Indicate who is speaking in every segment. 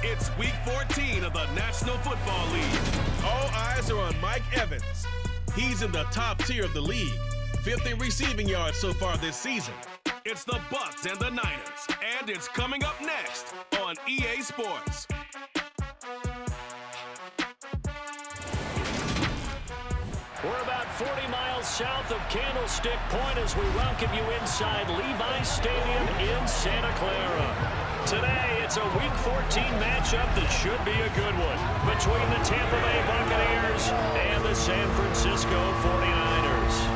Speaker 1: It's Week 14 of the National Football League. All eyes are on Mike Evans. He's in the top tier of the league, 5th in receiving yards so far this season. It's the Bucs and the Niners, and it's coming up next on EA Sports.
Speaker 2: We're about 40 miles south of Candlestick Point as we welcome you inside Levi's Stadium in Santa Clara. Today, it's a Week 14 matchup that should be a good one between the Tampa Bay Buccaneers and the San Francisco 49ers.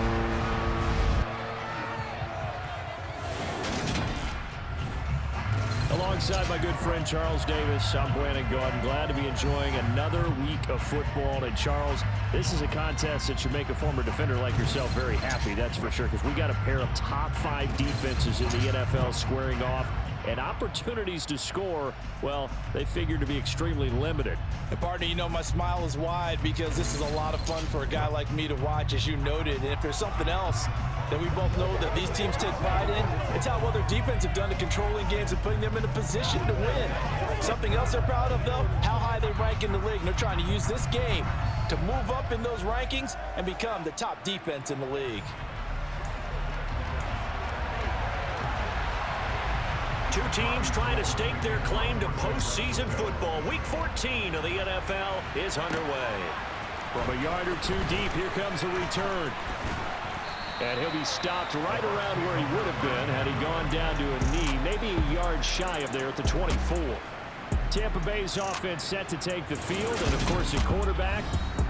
Speaker 2: Alongside my good friend Charles Davis, I'm Brandon Gordon. Glad to be enjoying another week of football. And Charles, this is a contest that should make a former defender like yourself very happy, that's for sure, because we got a pair of top 5 defenses in the NFL squaring off. And opportunities to score, well, they figure to be extremely limited.
Speaker 3: And partner, you know my smile is wide because this is a lot of fun for a guy like me to watch, as you noted. And if there's something else that we both know that these teams take pride in, it's how well their defense have done to controlling games and putting them in a position to win. Something else they're proud of, though, how high they rank in the league. And they're trying to use this game to move up in those rankings and become the top defense in the league.
Speaker 2: Two teams trying to stake their claim to postseason football. Week 14 of the NFL is underway. From a yard or two deep, here comes the return. And he'll be stopped right around where he would have been had he gone down to a knee, maybe a yard shy of there at the 24. Tampa Bay's offense set to take the field, and of course, a quarterback,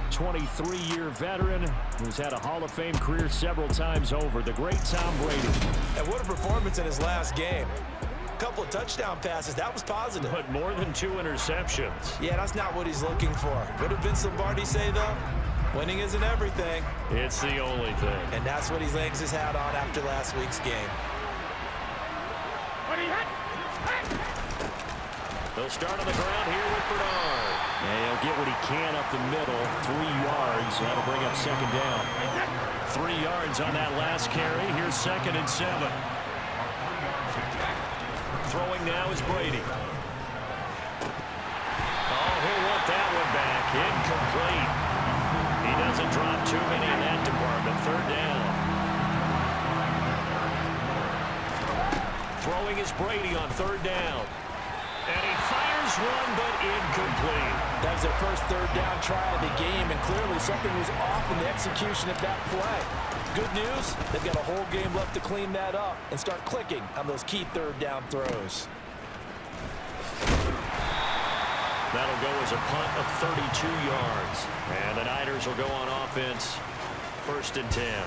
Speaker 2: 23-year veteran who's had a Hall of Fame career several times over, the great Tom Brady.
Speaker 3: And what a performance in his last game. Couple of touchdown passes, that was positive.
Speaker 2: But more than 2 interceptions.
Speaker 3: Yeah, that's not what he's looking for. What did Vince Lombardi say, though? Winning isn't everything.
Speaker 2: It's the only thing.
Speaker 3: And that's what he hangs his hat on after last week's game.
Speaker 2: He'll start on the ground here with Bernard. And he'll get what he can up the middle, 3 yards. That'll bring up second down. 3 yards on that last carry. Here's 2nd and 7. Throwing now is Brady. Oh, he'll want that one back. Incomplete. He doesn't drop too many in that department. 3rd down. Throwing is Brady on 3rd down. And he fires one, but incomplete.
Speaker 3: That was their first 3rd down try of the game, and clearly something was off in the execution of that play. Good news, they've got a whole game left to clean that up and start clicking on those key 3rd down throws.
Speaker 2: That'll go as a punt of 32 yards. And the Niners will go on offense, 1st and 10.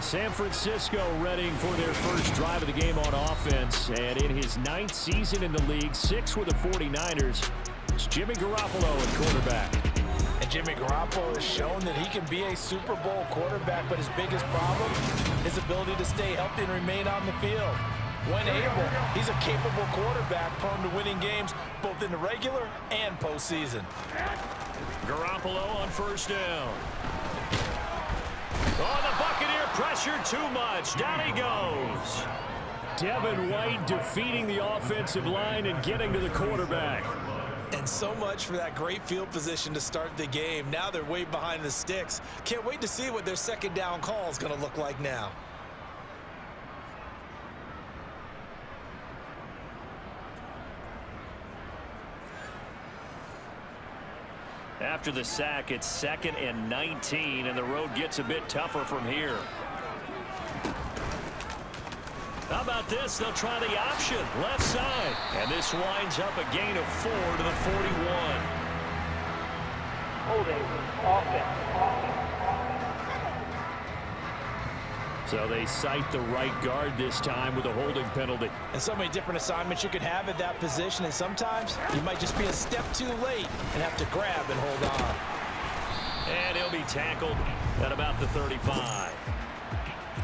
Speaker 2: San Francisco readying for their first drive of the game on offense. And in his 9th season in the league, 6 with the 49ers, it's Jimmy Garoppolo at quarterback.
Speaker 3: And Jimmy Garoppolo has shown that he can be a Super Bowl quarterback, but his biggest problem, his ability to stay healthy and remain on the field. When able, he's a capable quarterback prone to winning games both in the regular and postseason.
Speaker 2: Garoppolo on 1st down. Oh, the Buccaneer pressure too much. Down he goes. Devin White defeating the offensive line and getting to the quarterback.
Speaker 3: And so much for that great field position to start the game. Now they're way behind the sticks. Can't wait to see what their 2nd down call is going to look like now.
Speaker 2: After the sack, it's 2nd and 19, and the road gets a bit tougher from here. How about this? They'll try the option, left side. And this winds up a gain of 4 to the 41.
Speaker 4: Holding offense.
Speaker 2: So they cite the right guard this time with a holding penalty.
Speaker 3: And so many different assignments you could have at that position, and sometimes you might just be a step too late and have to grab and hold on.
Speaker 2: And he'll be tackled at about the 35.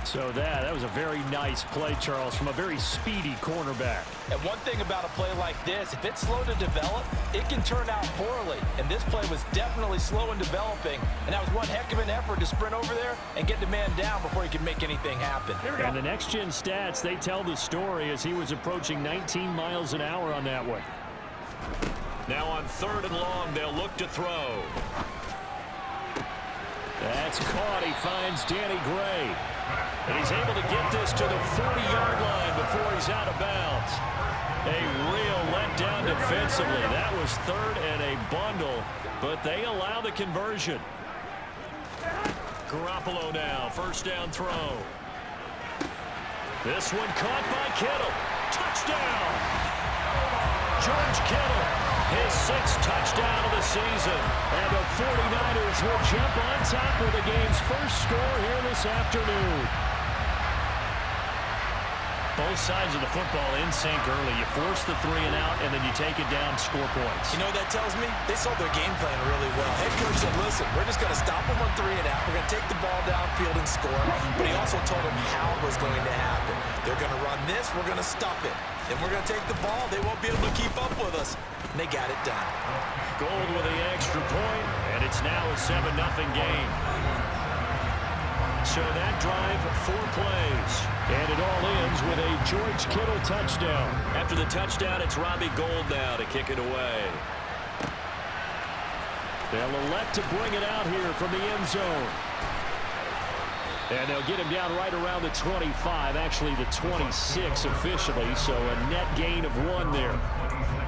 Speaker 2: So that was a very nice play, Charles, from a very speedy cornerback.
Speaker 3: And one thing about a play like this, if it's slow to develop, it can turn out poorly. And this play was definitely slow in developing. And that was one heck of an effort to sprint over there and get the man down before he could make anything happen.
Speaker 2: And the next-gen stats, they tell the story as he was approaching 19 miles an hour on that one. Now on 3rd and long, they'll look to throw. That's caught. He finds Danny Gray. And he's able to get this to the 40-yard line before he's out of bounds. A real letdown defensively. That was 3rd and a bundle, but they allow the conversion. Garoppolo now, 1st down throw. This one caught by Kittle. Touchdown! George Kittle, his 6th touchdown of the season. And the 49ers will jump on top with the game's first score here this afternoon. Both sides of the football in sync early. You force the 3 and out, and then you take it down, score points.
Speaker 3: You know what that tells me? They sold their game plan really well. Head coach said, listen, we're just going to stop them on 3 and out. We're going to take the ball downfield and score. But he also told them how it was going to happen. They're going to run this. We're going to stop it. Then we're going to take the ball. They won't be able to keep up with us. And they got it done.
Speaker 2: Gold with the extra point, and it's now a 7-0 game. So that drive, 4 plays. And it all ends with a George Kittle touchdown. After the touchdown, it's Robbie Gould now to kick it away. They'll elect to bring it out here from the end zone. And they'll get him down right around the 25, actually the 26 officially, so a net gain of 1 there.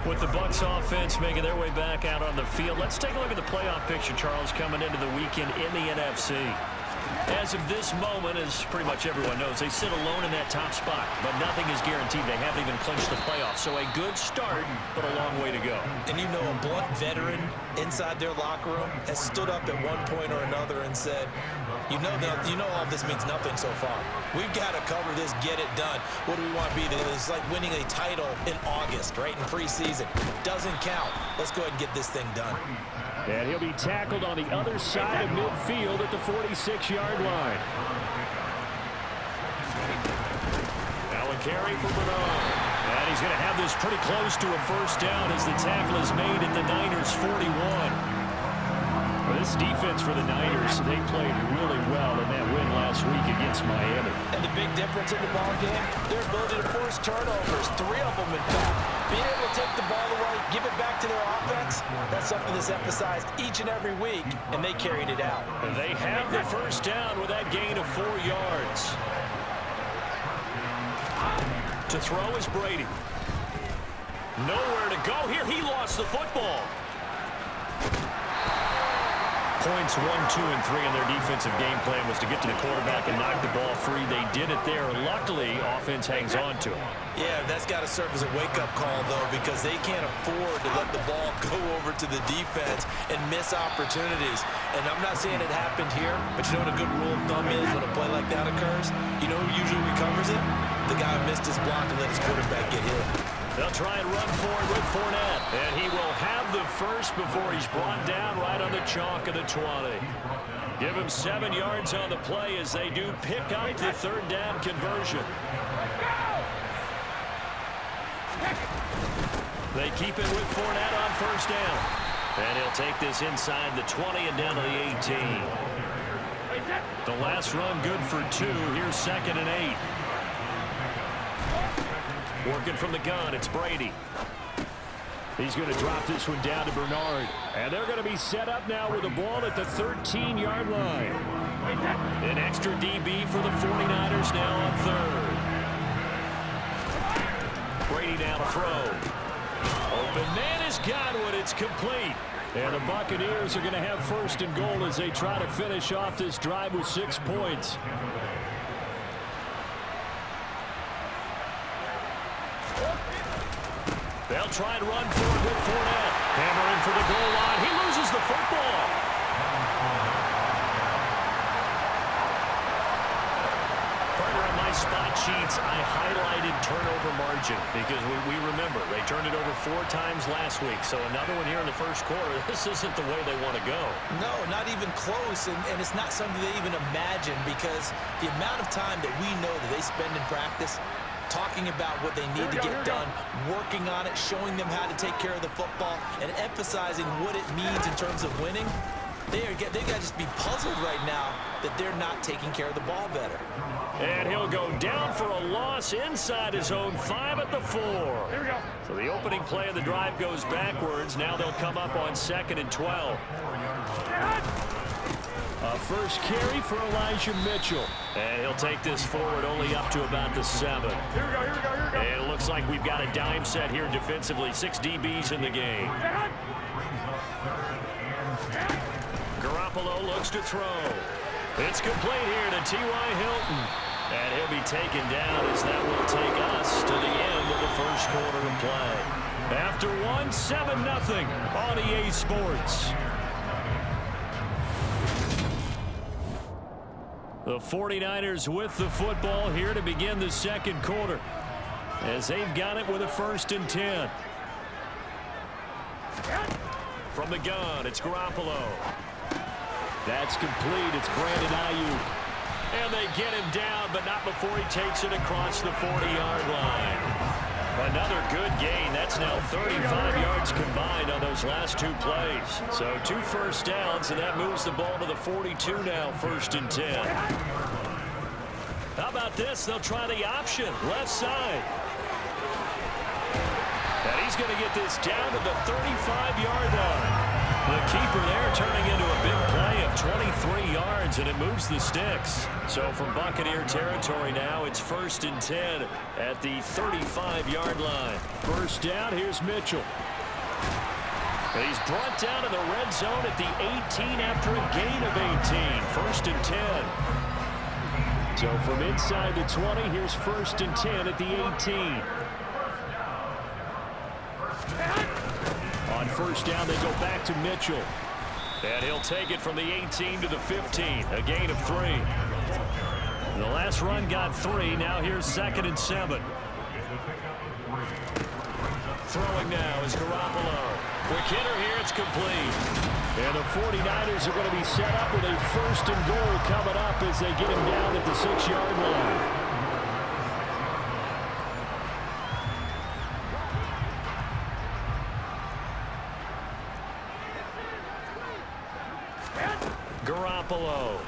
Speaker 2: With the Bucs offense making their way back out on the field, let's take a look at the playoff picture, Charles, coming into the weekend in the NFC. As of this moment, as pretty much everyone knows, they sit alone in that top spot, but nothing is guaranteed. They haven't even clinched the playoffs, so a good start, but a long way to go.
Speaker 3: And you know, a blunt veteran inside their locker room has stood up at one point or another and said, you know all this means nothing so far. We've got to cover this, get it done. What do we want to be? It's like winning a title in August, right, in preseason. Doesn't count. Let's go ahead and get this thing done.
Speaker 2: And he'll be tackled on the other side of midfield at the 46-yard line. Now a carry for Bernard. And he's going to have this pretty close to a 1st down as the tackle is made at the Niners' 41. This defense for the Niners, they played really well in that win last week against Miami.
Speaker 3: And the big difference in the ball game, their ability to force turnovers, 3 of them in fact. Being able to take the ball away, give it back to their offense, that's something that's emphasized each and every week, and they carried it out.
Speaker 2: And they have the 1st down with that gain of 4 yards. To throw is Brady. Nowhere to go here. He lost the football. Points 1, 2, and 3 in their defensive game plan was to get to the quarterback and knock the ball free. They did it there. Luckily, offense hangs on to it.
Speaker 3: Yeah, that's got to serve as a wake-up call, though, because they can't afford to let the ball go over to the defense and miss opportunities. And I'm not saying it happened here, but you know what a good rule of thumb is when a play like that occurs? You know who usually recovers it? The guy who missed his block and let his quarterback get hit.
Speaker 2: They'll try and run forward with Fournette. And he will have the first before he's brought down right on the chalk of the 20. Give him 7 yards on the play as they do pick up the 3rd down conversion. They keep it with Fournette on 1st down. And he'll take this inside the 20 and down to the 18. The last run good for 2. Here's 2nd and 8. Working from the gun, it's Brady. He's going to drop this one down to Bernard. And they're going to be set up now with the ball at the 13-yard line. An extra DB for the 49ers now on 3rd. Brady now to throw. Open man has got one. It's complete. And the Buccaneers are going to have 1st and goal as they try to finish off this drive with 6 points. They'll try and run forward with Fournette. Hammering for the goal line. He loses the football. Partner, on my spot sheets, I highlighted turnover margin because we remember they turned it over 4 times last week. So another one here in the 1st quarter. This isn't the way they want to go.
Speaker 3: No, not even close. And it's not something they even imagine because the amount of time that we know that they spend in practice talking about what they need to get done, working on it, showing them how to take care of the football, and emphasizing what it means in terms of winning. They got to just be puzzled right now that they're not taking care of the ball better.
Speaker 2: And he'll go down for a loss inside his own 5 at the 4. Here we go. So the opening play of the drive goes backwards. Now they'll come up on 2nd and 12. A first carry for Elijah Mitchell. And he'll take this forward only up to about the 7. Here we go. And it looks like we've got a dime set here defensively. 6 DBs in the game. Garoppolo looks to throw. It's complete here to T.Y. Hilton. And he'll be taken down as that will take us to the end of the first quarter of play. After 7-0 on EA Sports. The 49ers with the football here to begin the second quarter, as they've got it with a 1st and 10. From the gun, it's Garoppolo. That's complete. It's Brandon Ayuk. And they get him down, but not before he takes it across the 40-yard line. Another good gain. That's now 35 yards combined on those last 2 plays. So 2 first downs, and that moves the ball to the 42 now, 1st and 10. How about this? They'll try the option, left side. And he's going to get this down to the 35-yard line. The keeper there turning into a big play of 23 yards, and it moves the sticks. So from Buccaneer territory now, it's 1st and 10 at the 35-yard line. First down, here's Mitchell. And he's brought down in the red zone at the 18 after a gain of 18. 1st and 10. So from inside the 20, here's 1st and 10 at the 18. On first down, they go back to Mitchell. And he'll take it from the 18 to the 15, a gain of 3. The last run got 3. Now here's 2nd and 7. Throwing now is Garoppolo. Quick hitter here, it's complete. And the 49ers are going to be set up with a 1st and goal coming up as they get him down at the 6-yard line. Garoppolo.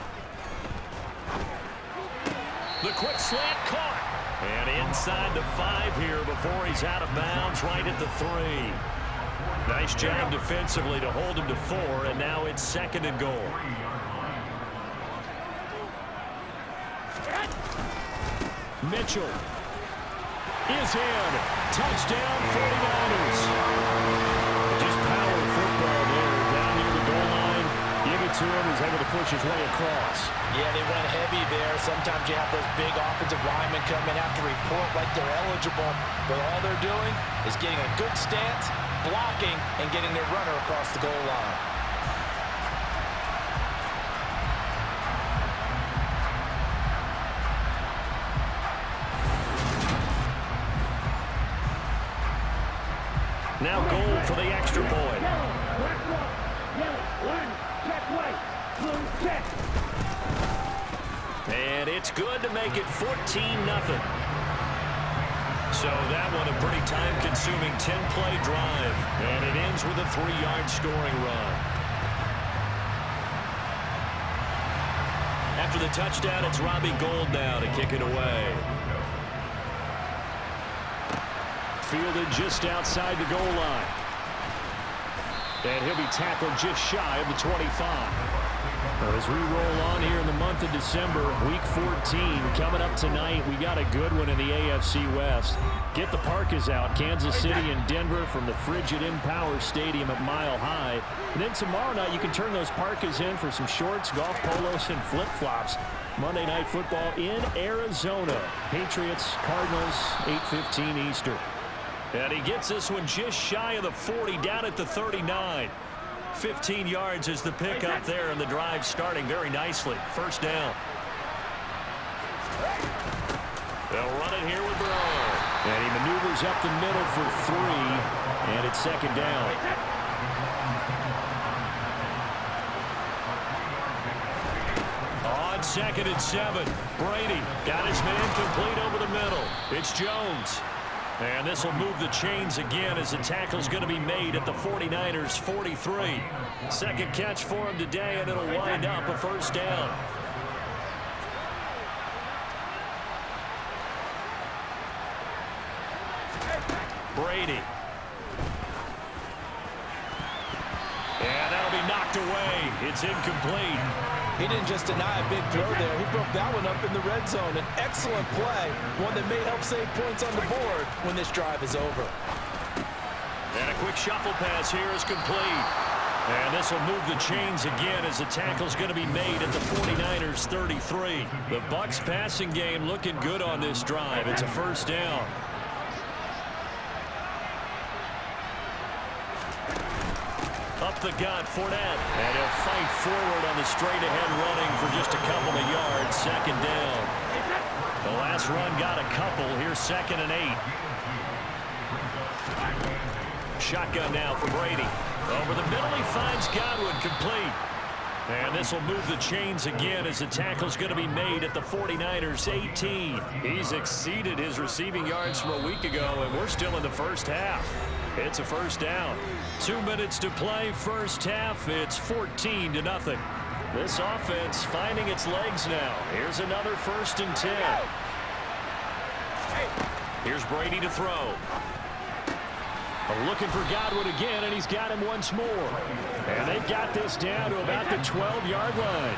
Speaker 2: The quick slant caught. And inside the 5 here before he's out of bounds, right at the 3. Nice job defensively to hold him to 4, and now it's 2nd and goal. Mitchell is in. Touchdown 49ers. Just power football there down near the goal line. Give it to him. He's able to push his way across. Yeah, they went heavy there. Sometimes you have those big offensive linemen come in, have to report like they're eligible, but all they're doing is getting a good stance, blocking, and getting their runner across the goal line. Now goal for the extra point. And it's good to make it 14-0. So that one a pretty time-consuming 10-play drive. And it ends with a 3-yard scoring run. After the touchdown, it's Robbie Gould now to kick it away. Fielded just outside the goal line. And he'll be tackled just shy of the 25. As we roll on here in the month of December, Week 14 coming up tonight, we got a good one in the AFC West. Get the parkas out, Kansas City and Denver from the frigid Empower Stadium at Mile High. And then tomorrow night, you can turn those parkas in for some shorts, golf polos, and flip-flops. Monday Night Football in Arizona. Patriots, Cardinals, 8:15 Eastern. And he gets this one just shy of the 40, down at the 39. 15 yards is the pickup there, and the drive starting very nicely. First down. They'll run it here with Brown. And he maneuvers up the middle for 3, and it's 2nd down. On 2nd and 7, Brady got his man complete over the middle. It's Jones. And this will move the chains again as the tackle's going to be made at the 49ers 43. Second catch for him today, and it'll wind up a first down. Brady. And that'll be knocked away. It's incomplete.
Speaker 3: He didn't just deny a big throw there. He broke that one up in the red zone. An excellent play, one that may help save points on the board when this drive is over.
Speaker 2: And a quick shuffle pass here is complete. And this will move the chains again as the tackle's going to be made at the 49ers 33. The Bucs passing game looking good on this drive. It's a first down. Up the gut, Fournette. And he'll fight forward on the straight-ahead running for just a couple of yards. Second down. The last run got a couple. Here's 2nd and 8. Shotgun now for Brady. Over the middle, he finds Godwin, complete. And this will move the chains again as the tackle's going to be made at the 49ers 18. He's exceeded his receiving yards from a week ago, and we're still in the first half. It's a first down. 2 minutes to play, first half. It's 14-0. This offense finding its legs now. Here's another 1st and 10. Here's Brady to throw. Looking for Godwin again, and he's got him once more. And they've got this down to about the 12-yard line.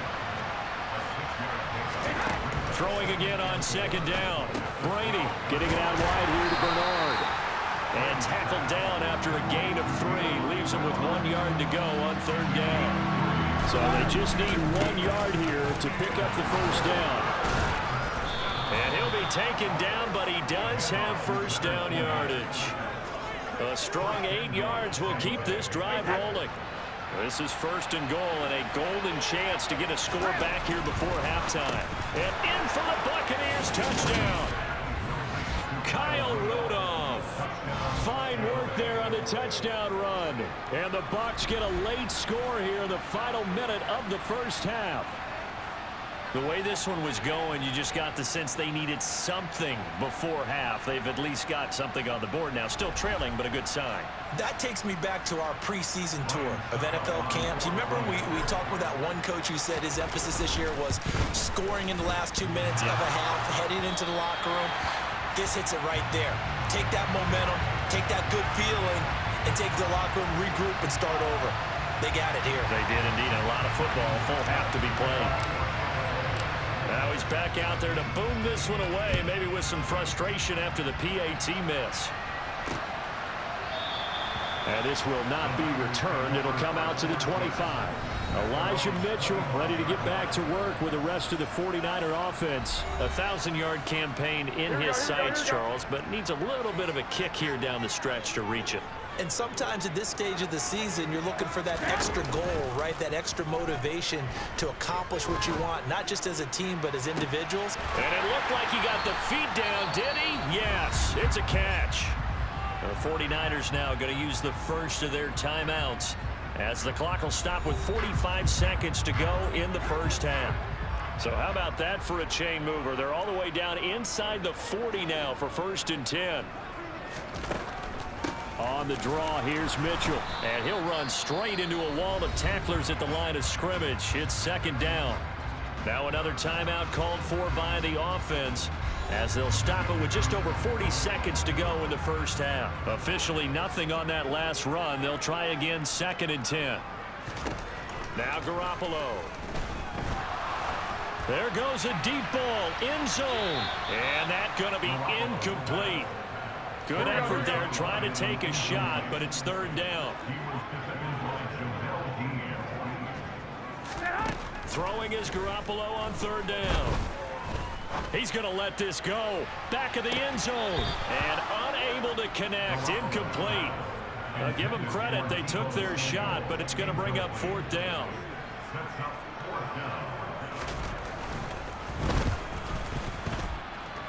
Speaker 2: Throwing again on 2nd down. Brady getting it out wide here to Bernard. And tackled down after a gain of 3. Leaves him with 1 yard to go on 3rd down. So they just need 1 yard here to pick up the first down. And he'll be taken down, but he does have first down yardage. A strong 8 yards will keep this drive rolling. This is 1st and goal and a golden chance to get a score back here before halftime. And in for the Buccaneers, touchdown. Kyle Rudolph. Fine work there on the touchdown run. And the Bucs get a late score here in the final minute of the first half. The way this one was going, you just got the sense they needed something before half. They've at least got something on the board now. Still trailing, but a good sign.
Speaker 3: That takes me back to our preseason tour of NFL camps. You remember we talked with that one coach who said his emphasis this year was scoring in the last 2 minutes of a half, heading into the locker room. This hits it right there. Take that momentum, take that good feeling, and take the locker room, regroup, and start over. They got it here.
Speaker 2: They did indeed. A lot of football, full half to be played. Now he's back out there to boom this one away, maybe with some frustration after the PAT miss. And this will not be returned. It'll come out to the 25. Elijah Mitchell ready to get back to work with the rest of the 49er offense. A 1,000-yard campaign in his sights, Charles, but needs a little bit of a kick here down the stretch to reach it.
Speaker 3: And sometimes at this stage of the season, you're looking for that extra goal, right? That extra motivation to accomplish what you want, not just as a team, but as individuals.
Speaker 2: And it looked like he got the feet down, did he? Yes, it's a catch. The 49ers now going to use the first of their timeouts as the clock will stop with 45 seconds to go in the first half. So how about that for a chain mover? They're all the way down inside the 40 now for 1st and 10. On the draw, here's Mitchell. And he'll run straight into a wall of tacklers at the line of scrimmage. It's 2nd down. Now another timeout called for by the offense as they'll stop it with just over 40 seconds to go in the first half. Officially nothing on that last run. They'll try again 2nd and 10. Now Garoppolo. There goes a deep ball, end zone. And that's going to be incomplete. Good effort there, trying to take a shot, but it's 3rd down. Throwing is Garoppolo on 3rd down. He's going to let this go. Back of the end zone. And unable to connect. Incomplete. Now give them credit. They took their shot, but it's going to bring up 4th down.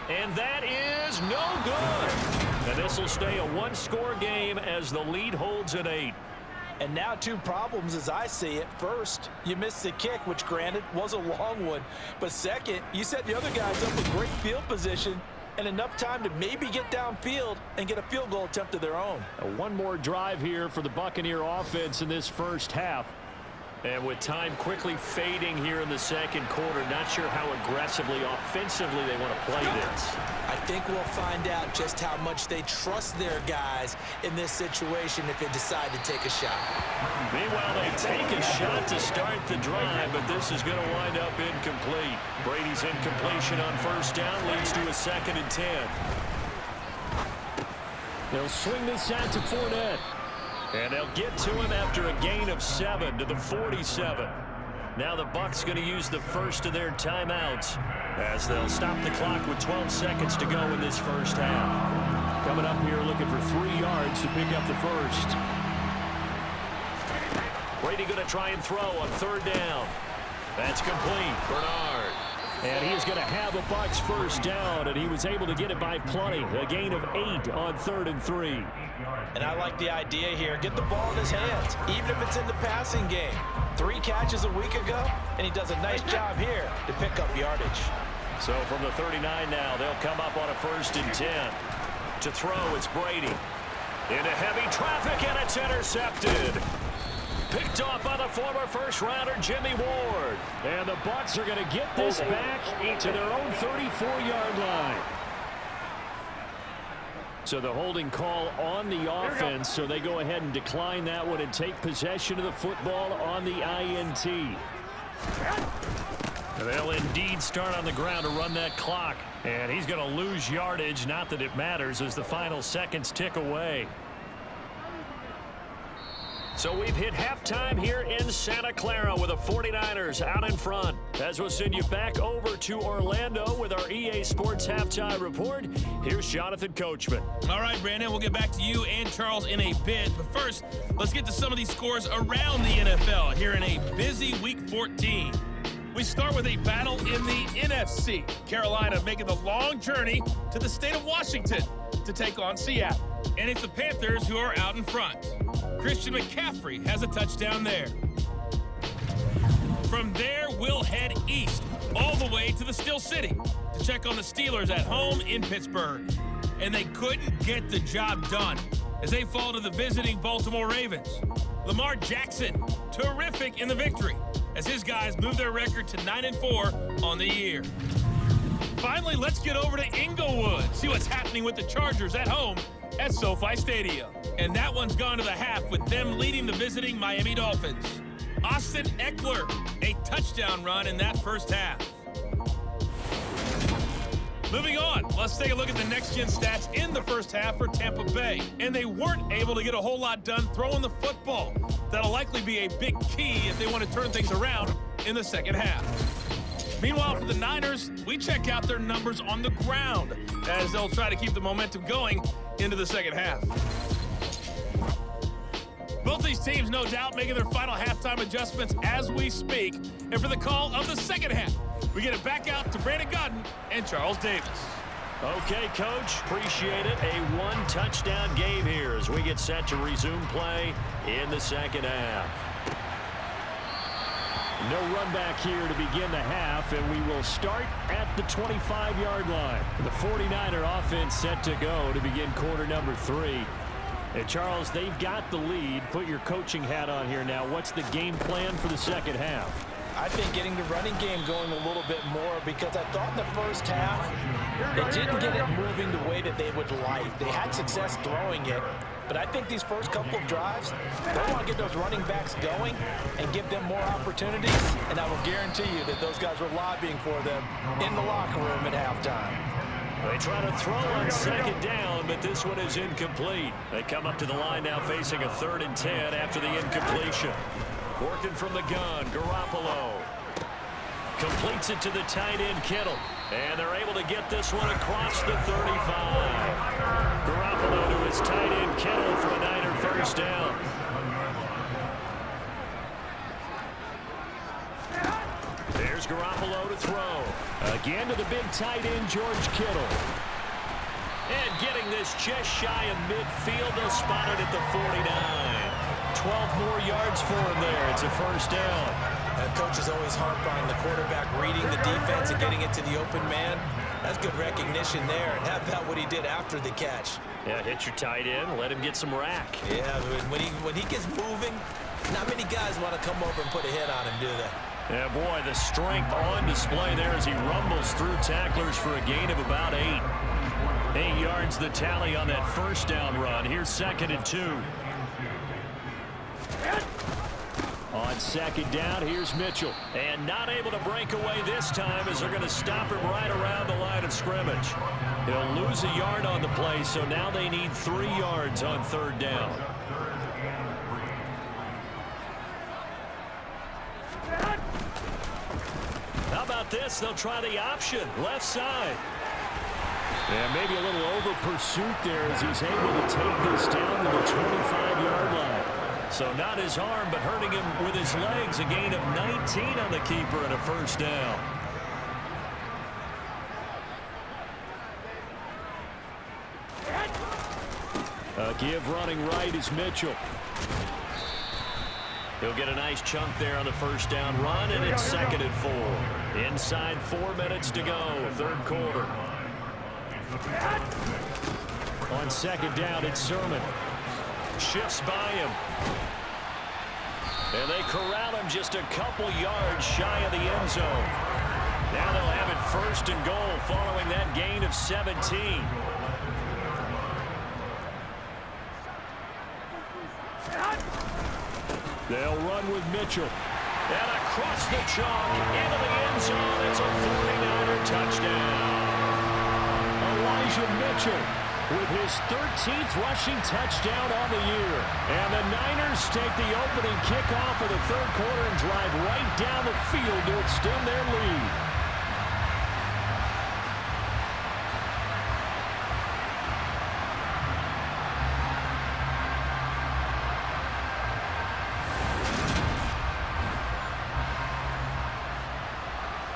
Speaker 2: And that is no good. And this will stay a one-score game as the lead holds at 8.
Speaker 3: And now 2 problems as I see it. First, you missed the kick, which granted was a long one. But second, you set the other guys up with great field position. and enough time to maybe get downfield and get a field goal attempt of their own.
Speaker 2: One more drive here for the Buccaneer offense in this first half. And with time quickly fading here in the second quarter, not sure how aggressively, offensively they want to play this.
Speaker 3: I think we'll find out just how much they trust their guys in this situation if they decide to take a shot.
Speaker 2: Meanwhile, they take a shot to start the drive, but this is going to wind up incomplete. Brady's incompletion on first down leads to a 2nd and 10. They'll swing this out to Fournette. And they'll get to him after a gain of 7 to the 47. Now the Bucs going to use the first of their timeouts as they'll stop the clock with 12 seconds to go in this first half. Coming up here looking for 3 yards to pick up the first. Brady going to try and throw on 3rd down. That's complete. Bernard. And he's going to have a Bucs first down, and he was able to get it by plenty. A gain of 8 on 3rd and 3.
Speaker 3: And I like the idea here. Get the ball in his hands, even if it's in the passing game. 3 catches a week ago, and he does a nice job here to pick up yardage.
Speaker 2: So from the 39 now, they'll come up on a 1st and 10. To throw, it's Brady. Into heavy traffic, and it's intercepted. Picked off by the former first-rounder Jimmy Ward. And the Bucs are going to get this back to their own 34-yard line. So the holding call on the offense, so they go ahead and decline that one and take possession of the football on the INT. They'll indeed start on the ground to run that clock. And he's going to lose yardage, not that it matters, as the final seconds tick away. So we've hit halftime here in Santa Clara with the 49ers out in front. As we'll send you back over to Orlando with our EA Sports Halftime Report, here's Jonathan Coachman.
Speaker 5: All right, Brandon, we'll get back to you and Charles in a bit. But first, let's get to some of these scores around the NFL here in a busy Week 14. We start with a battle in the NFC. Carolina making the long journey to the state of Washington to take on Seattle. And it's the Panthers who are out in front. Christian McCaffrey has a touchdown there. From there, we'll head east all the way to the Steel City to check on the Steelers at home in Pittsburgh. And they couldn't get the job done as they fall to the visiting Baltimore Ravens. Lamar Jackson, terrific in the victory as his guys move their record to 9-4 on the year. Finally, let's get over to Inglewood, see what's happening with the Chargers at home at SoFi Stadium. And that one's gone to the half with them leading the visiting Miami Dolphins. Austin Eckler, a touchdown run in that first half. Moving on, let's take a look at the next-gen stats in the first half for Tampa Bay. And they weren't able to get a whole lot done throwing the football. That'll likely be a big key if they want to turn things around in the second half. Meanwhile, for the Niners, we check out their numbers on the ground as they'll try to keep the momentum going into the second half. Both these teams, no doubt, making their final halftime adjustments as we speak. And for the call of the second half, we get it back out to Brandon Godden and Charles Davis.
Speaker 2: Okay, Coach, appreciate it. A one-touchdown game here as we get set to resume play in the second half. No run back here to begin the half, and we will start at the 25-yard line. The 49er offense set to go to begin quarter number 3. And Charles, they've got the lead. Put your coaching hat on here now. What's the game plan for the second half?
Speaker 3: I think getting the running game going a little bit more, because I thought in the first half they didn't get it moving the way that they would like. They had success throwing it, but I think these first couple of drives, they want to get those running backs going and give them more opportunities, and I will guarantee you that those guys were lobbying for them in the locker room at halftime.
Speaker 2: They try to throw on second down, but this one is incomplete. They come up to the line now facing a 3rd and 10 after the incompletion. Working from the gun, Garoppolo completes it to the tight end, Kittle. And they're able to get this one across the 35. Garoppolo to his tight end, Kittle, for a Niner first down. There's Garoppolo to throw. Again to the big tight end, George Kittle. And getting this just shy of midfield, they'll spot it at the 49. 12 more yards for him there. It's a first down.
Speaker 3: Coaches always harp on the quarterback reading the defense and getting it to the open man. That's good recognition there. And how about what he did after the catch?
Speaker 2: Yeah, hit your tight end, let him get some rack.
Speaker 3: Yeah, when he gets moving, not many guys want to come over and put a hit on him, do they?
Speaker 2: Yeah, boy, the strength on display there as he rumbles through tacklers for a gain of about 8. 8 yards the tally on that first down run. Here's 2nd and 2. On 2nd down, here's Mitchell. And not able to break away this time as they're going to stop him right around the line of scrimmage. He'll lose a yard on the play, so now they need 3 yards on 3rd down. How about this? They'll try the option, left side. Yeah, maybe a little over pursuit there as he's able to take this down to the 25-yard line. So not his arm, but hurting him with his legs. A gain of 19 on the keeper and a 1st down. A give running right is Mitchell. He'll get a nice chunk there on the 1st down run, and it's 2nd and 4. Inside 4 minutes to go, 3rd quarter. On 2nd down, it's Sermon. Shifts by him. And they corral him just a couple yards shy of the end zone. Now they'll have it 1st and goal following that gain of 17. They'll run with Mitchell. And across the chalk into the end zone. It's a 49er touchdown. Elijah Mitchell with his 13th rushing touchdown on the year. And the Niners take the opening kickoff of the 3rd quarter and drive right down the field to extend their lead.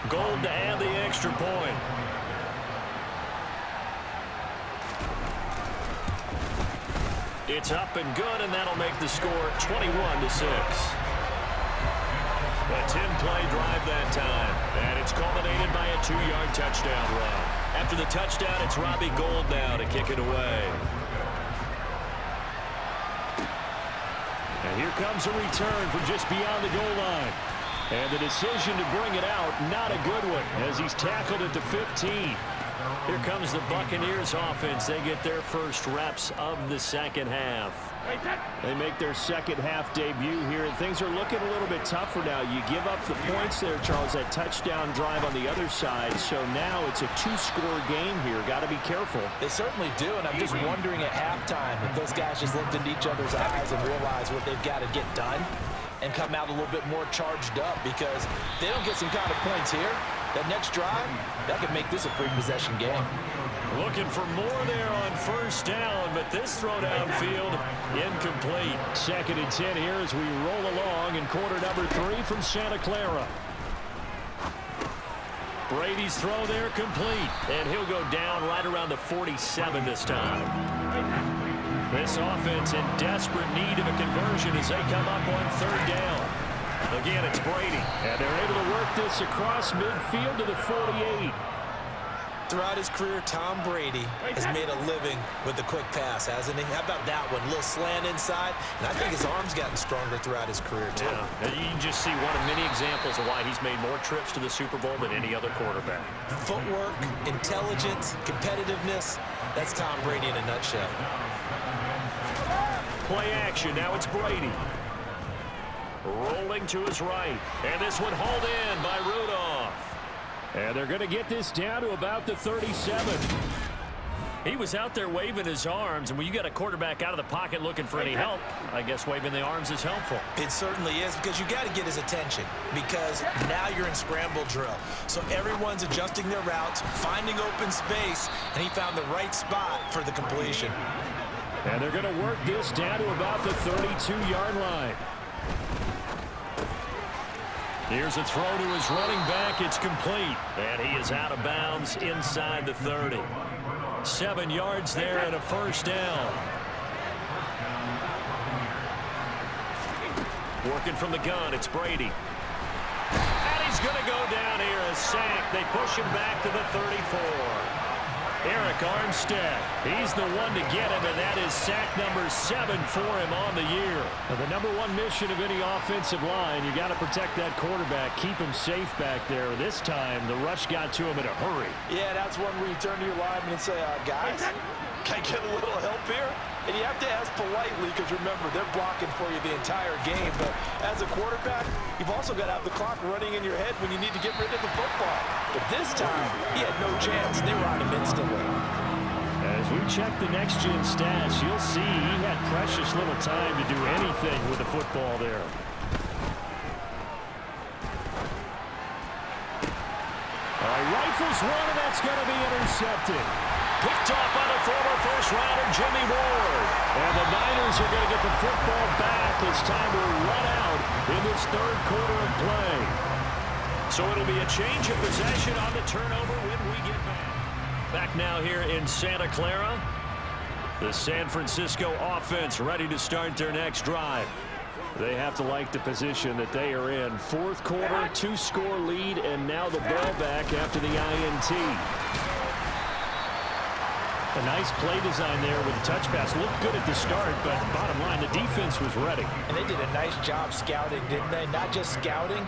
Speaker 2: Gold to add the extra point. It's up and good, and that'll make the score 21-6. A 10-play drive that time, and it's culminated by a 2-yard touchdown run. After the touchdown, it's Robbie Gould now to kick it away. And here comes a return from just beyond the goal line. And the decision to bring it out, not a good one, as he's tackled at the 15. Here comes the Buccaneers offense. They get their first reps of the 2nd half. They make their 2nd half debut here, and things are looking a little bit tougher now. You give up the points there, Charles, that touchdown drive on the other side. So now it's a 2-score game here. Got to be careful.
Speaker 3: They certainly do, and I'm just wondering at halftime if those guys just looked into each other's eyes and realized what they've got to get done and come out a little bit more charged up, because they don't get some kind of points here. That next drive, that could make this a 3-possession game.
Speaker 2: Looking for more there on 1st down, but this throw downfield incomplete. 2nd and 10 here as we roll along in quarter number 3 from Santa Clara. Brady's throw there complete, and he'll go down right around the 47 this time. This offense in desperate need of a conversion as they come up on 3rd down. Again, it's Brady, and they're able to work this across midfield to the 48.
Speaker 3: Throughout his career, Tom Brady has made a living with the quick pass, hasn't he? How about that one? A little slant inside, and I think his arm's gotten stronger throughout his career, too.
Speaker 2: Yeah, and you can just see one of many examples of why he's made more trips to the Super Bowl than any other quarterback.
Speaker 3: Footwork, intelligence, competitiveness, that's Tom Brady in a nutshell.
Speaker 2: Play action, now it's Brady. Rolling to his right, and this one hauled in by Rudolph. And they're going to get this down to about the 37. He was out there waving his arms, and when you got a quarterback out of the pocket looking for any help, I guess waving the arms is helpful.
Speaker 3: It certainly is, because you got to get his attention, because now you're in scramble drill. So everyone's adjusting their routes, finding open space, and he found the right spot for the completion.
Speaker 2: And they're going to work this down to about the 32-yard line. Here's a throw to his running back. It's complete. And he is out of bounds inside the 30. 7 yards there and a 1st down. Working from the gun, it's Brady. And he's He's going to go down here, a sack. They push him back to the 34. Eric Armstead, he's the one to get him, and that is sack number 7 for him on the year. Now, the number one mission of any offensive line, you got to protect that quarterback, keep him safe back there. This time, the rush got to him in a hurry.
Speaker 3: Yeah, that's one where you turn to your lineman and say, guys, can I get a little help here? And you have to ask politely because, remember, they're blocking for you the entire game. But as a quarterback, you've also got to have the clock running in your head when you need to get rid of the football. But this time, he had no chance. They were on him instantly.
Speaker 2: As we check the next-gen stats, you'll see he had precious little time to do anything with the football there. All right, rifles one, and that's going to be intercepted. Picked off by the former first-rounder, Jimmy Ward. And the Niners are going to get the football back as time will run out in this third quarter of play. So it'll be a change of possession on the turnover when we get back. Back now here in Santa Clara. The San Francisco offense ready to start their next drive. They have to like the position that they are in. Fourth quarter, 2-score lead, and now the ball back after the INT. A nice play design there with a touch pass. Looked good at the start, but bottom line, the defense was ready.
Speaker 3: And they did a nice job scouting, didn't they? Not just scouting,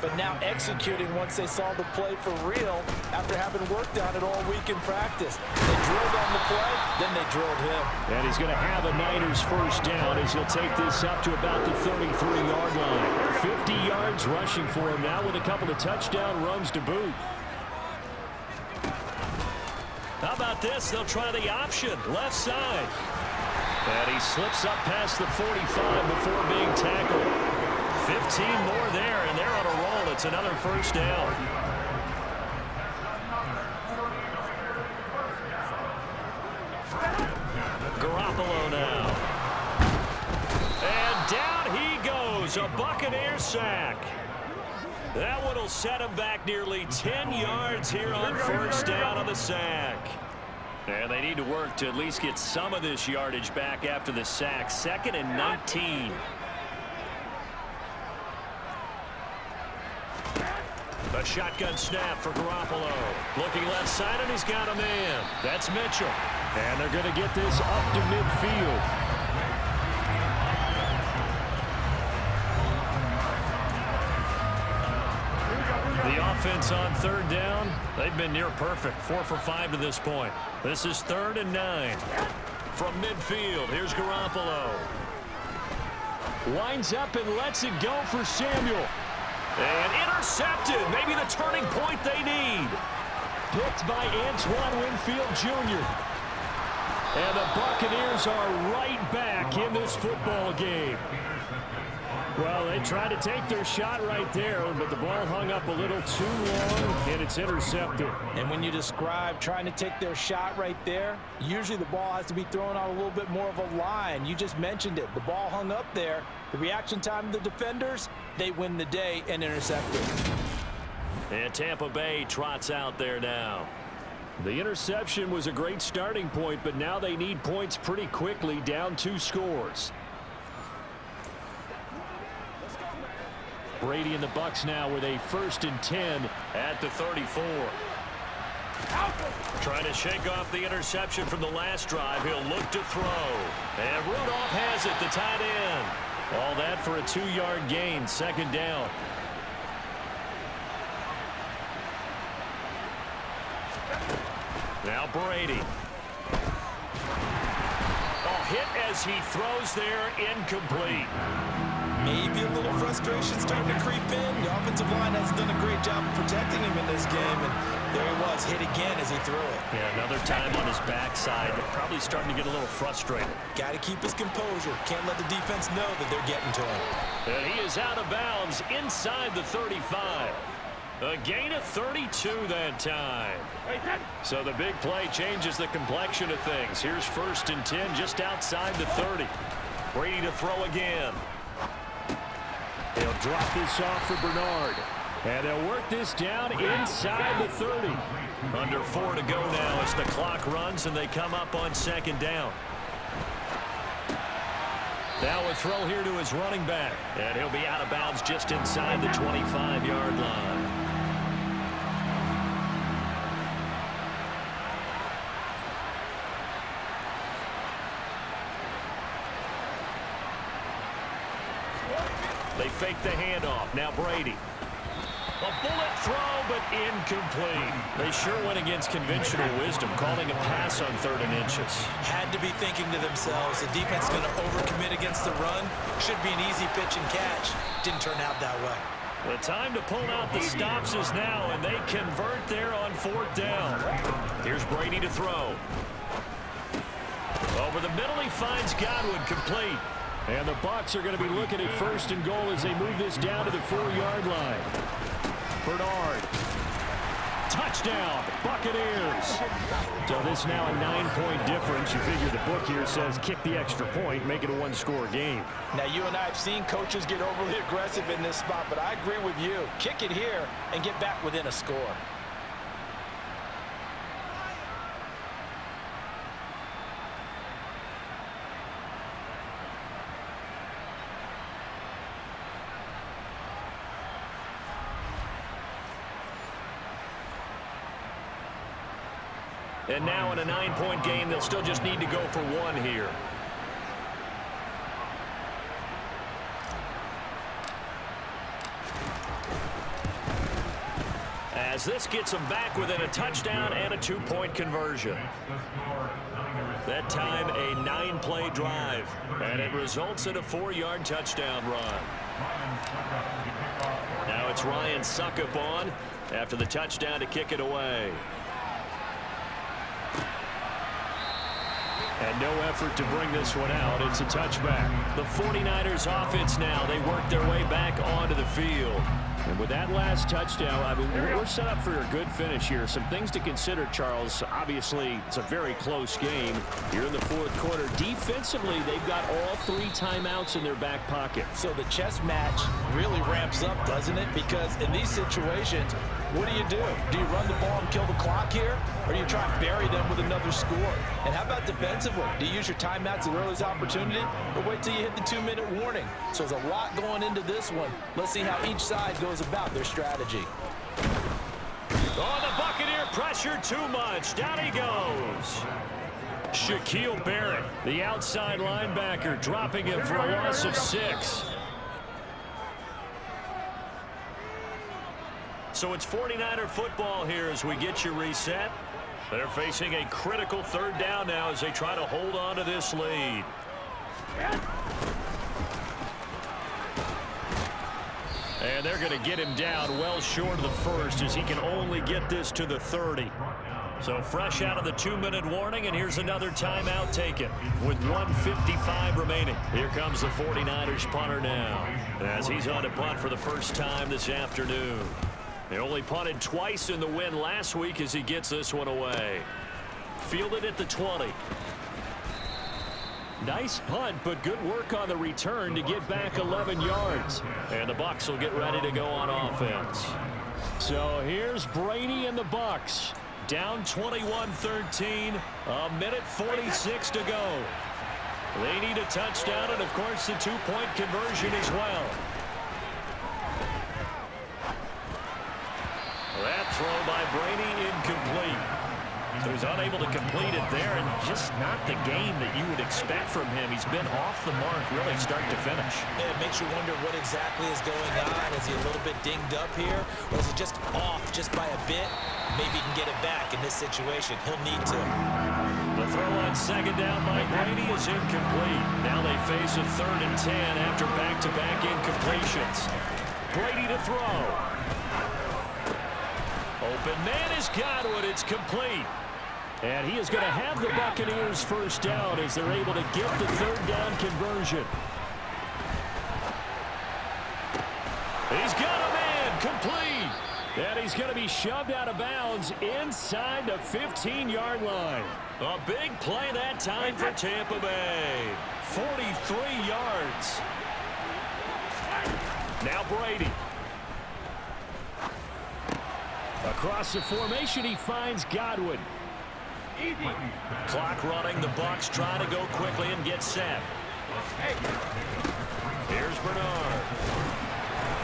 Speaker 3: but now executing once they saw the play for real after having worked on it all week in practice. They drilled on the play, then they drilled him.
Speaker 2: And he's going to have a Niners first down as he'll take this up to about the 33-yard line. 50 yards rushing for him now with a couple of touchdown runs to boot. How about this? They'll try the option, left side. And he slips up past the 45 before being tackled. 15 more there, and they're on a roll. It's another first down. Garoppolo now. And down he goes, a Buccaneers sack. That one will set him back nearly 10 yards here on first down on the sack. And they need to work to at least get some of this yardage back after the sack. 2nd and 19. A shotgun snap for Garoppolo. Looking left side, and he's got a man. That's Mitchell. And they're going to get this up to midfield. The offense on third down, they've been near perfect. 4 for 5 to this point. This is 3rd and 9. From midfield, here's Garoppolo. Lines up and lets it go for Samuel. And intercepted. Maybe the turning point they need. Picked by Antoine Winfield Jr. And the Buccaneers are right back in this football game. Well, they tried to take their shot right there, but the ball hung up a little too long, and it's intercepted.
Speaker 3: And when you describe trying to take their shot right there, usually the ball has to be thrown on a little bit more of a line. You just mentioned it. The ball hung up there. The reaction time of the defenders, they win the day and intercept it.
Speaker 2: And Tampa Bay trots out there now. The interception was a great starting point, but now they need points pretty quickly, down 2 scores. Brady and the Bucs now with a 1st and 10 at the 34. Trying to shake off the interception from the last drive. He'll look to throw. And Rudolph has it, the tight end. All that for a 2-yard gain, 2nd down. Now Brady. Oh, hit as he throws there, incomplete.
Speaker 3: Maybe a little frustration starting to creep in. The offensive line hasn't done a great job of protecting him in this game, and there he was, hit again as he threw it.
Speaker 2: Yeah, another time on his backside. Probably starting to get a little frustrated.
Speaker 3: Got to keep his composure. Can't let the defense know that they're getting to him.
Speaker 2: And he is out of bounds inside the 35. A gain of 32 that time. So the big play changes the complexion of things. Here's 1st and 10 just outside the 30. Brady to throw again. They'll drop this off for Bernard. And they'll work this down inside the 30. Under 4 to go now as the clock runs and they come up on 2nd down. Now a throw here to his running back. And he'll be out of bounds just inside the 25-yard line. They fake the handoff. Now Brady. A bullet throw, but incomplete. They sure went against conventional wisdom, calling a pass on 3rd and inches.
Speaker 3: Had to be thinking to themselves, the defense is going to overcommit against the run. Should be an easy pitch and catch. Didn't turn out that way.
Speaker 2: The time to pull out the stops is now, and they convert there on 4th down. Here's Brady to throw. Over the middle, he finds Godwin, complete. And the Bucs are going to be looking at 1st and goal as they move this down to the 4-yard line. Bernard. Touchdown, Buccaneers. So this now a 9-point difference. You figure the book here says kick the extra point, make it a 1-score game.
Speaker 3: Now, you and I have seen coaches get overly aggressive in this spot, but I agree with you. Kick it here and get back within a score.
Speaker 2: And now in a 9-point game, they'll still just need to go for 1 here. As this gets them back within a touchdown and a 2-point conversion. That time a 9-play drive, and it results in a 4-yard touchdown run. Now it's Ryan Suckup on after the touchdown to kick it away. And no effort to bring this one out. It's a touchback. The 49ers offense now, they work their way back onto the field. And with that last touchdown, I mean, we're set up for a good finish here. Some things to consider, Charles. Obviously, it's a very close game. Here in the 4th quarter, defensively, they've got all 3 timeouts in their back pocket.
Speaker 3: So the chess match really ramps up, doesn't it? Because in these situations, what do? Do you run the ball and kill the clock here? Or do you try and bury them with another score? And how about defensively? Do you use your timeouts at earliest opportunity? Or wait till you hit the 2-minute warning? So there's a lot going into this one. Let's see how each side goes about their strategy.
Speaker 2: Oh, the Buccaneer pressure too much. Down he goes. Shaquille Barrett, the outside linebacker, dropping him for a loss of 6. So it's 49er football here as we get you reset. They're facing a critical 3rd down now as they try to hold on to this lead. And they're going to get him down well short of the 1st as he can only get this to the 30. So fresh out of the 2-minute warning, and here's another timeout taken with 1:55 remaining. Here comes the 49ers punter now as he's on to punt for the first time this afternoon. They only punted twice in the win last week as he gets this one away. Fielded at the 20. Nice punt, but good work on the return to get back 11 yards. And the Bucs will get ready to go on offense. So here's Brady and the Bucs. Down 21-13, a minute 46 to go. They need a touchdown and, of course, the 2-point conversion as well. That throw by Brady incomplete. So he's unable to complete it there, and just not the game that you would expect from him. He's been off the mark really start to finish.
Speaker 3: Yeah, it makes you wonder what exactly is going on. Is he a little bit dinged up here, or is it just off just by a bit? Maybe he can get it back in this situation. He'll need to.
Speaker 2: The throw on 2nd down by Brady is incomplete. Now they face a 3rd and 10 after back-to-back incompletions. Brady to throw. Open man is Godwin. It's complete. And he is going to have the Buccaneers 1st down as they're able to get the 3rd down conversion. He's got a man complete. And he's going to be shoved out of bounds inside the 15-yard line. A big play that time for Tampa Bay. 43 yards. Now Brady. Across the formation, he finds Godwin. Clock running. The Bucs trying to go quickly and get set. Here's Bernard.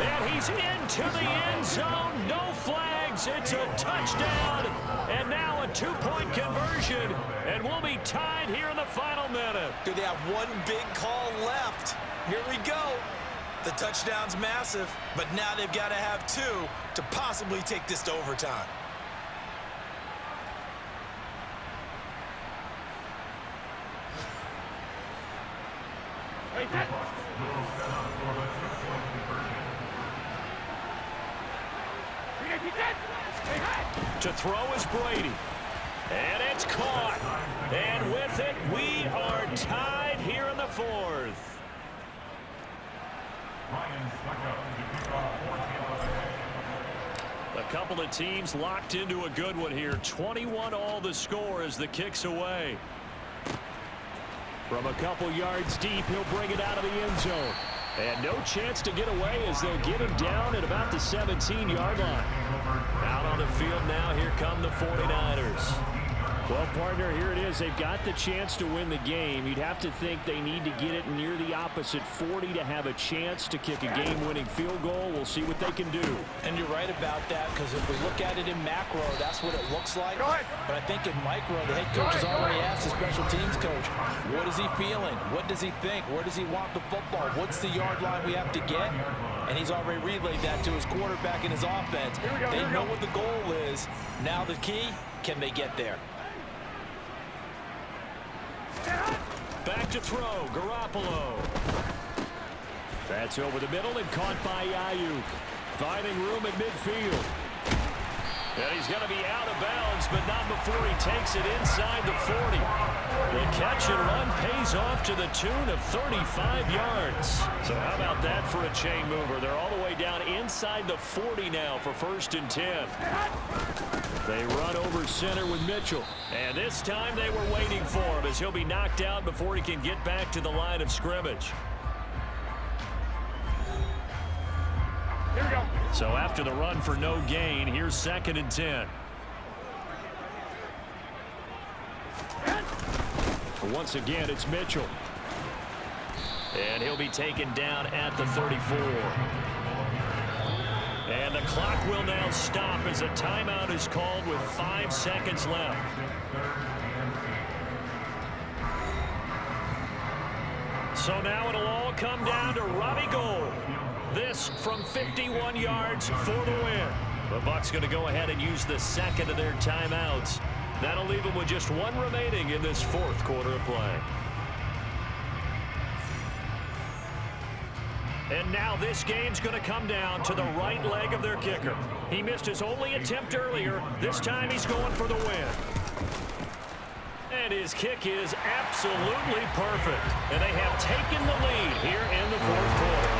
Speaker 2: And he's into the end zone. No flags. It's a touchdown. And now a two-point conversion. And we'll be tied here in the final minute.
Speaker 3: Do they have one big call left? Here we go. The touchdown's massive, but now they've got to have two to possibly take this to overtime.
Speaker 2: To throw is Brady. And it's caught. And with it, we are tied here in the fourth. A couple of teams locked into a good one here. 21 all the score as the kick's away. From a couple yards deep, he'll bring it out of the end zone. And no chance to get away as they'll get him down at about the 17-yard line. Out on the field now, here come the 49ers. Well, partner, here it is. They've got the chance to win the game. You'd have to think they need to get it near the opposite 40 to have a chance to kick a game-winning field goal. We'll see what they can do.
Speaker 3: And you're right about that, because if we look at it in macro, that's what it looks like. But I think in micro, the head coach has already asked the special teams coach, what is he feeling? What does he think? Where does he want the football? What's the yard line we have to get? And he's already relayed that to his quarterback and his offense. They know what the goal is. Now the key, can they get there?
Speaker 2: Back to throw, Garoppolo. That's over the middle and caught by Ayuk. Finding room at midfield. And he's going to be out of bounds, but not before he takes it inside the 40. The catch and run pays off to the tune of 35 yards. So how about that for a chain mover? They're all the way down inside the 40 now for 1st and 10. They run over center with Mitchell. And this time they were waiting for him as he'll be knocked out before he can get back to the line of scrimmage. Here we go. So after the run for no gain, here's 2nd and 10. Once again, it's Mitchell. And he'll be taken down at the 34. And the clock will now stop as a timeout is called with 5 seconds left. So now it'll all come down to Robbie Gould. This from 51 yards for the win. The Bucs going to go ahead and use the second of their timeouts. That'll leave them with just one remaining in this 4th quarter of play. And now this game's going to come down to the right leg of their kicker. He missed his only attempt earlier. This time he's going for the win. And his kick is absolutely perfect. And they have taken the lead here in the 4th quarter.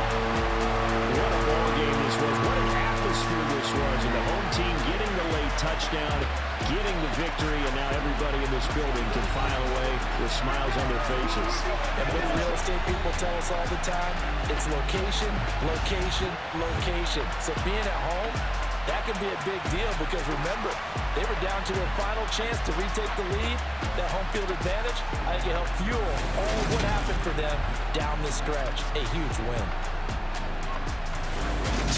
Speaker 2: What a ball game this was. What an atmosphere this was. And the home team getting the late touchdown, getting the victory, and now everybody in this building can file away with smiles on their faces.
Speaker 3: And what do real estate people tell us all the time? It's location, location, location. So being at home, that can be a big deal because remember, they were down to their final chance to retake the lead. That home field advantage, I think it helped fuel all what happened for them down the stretch. A huge win.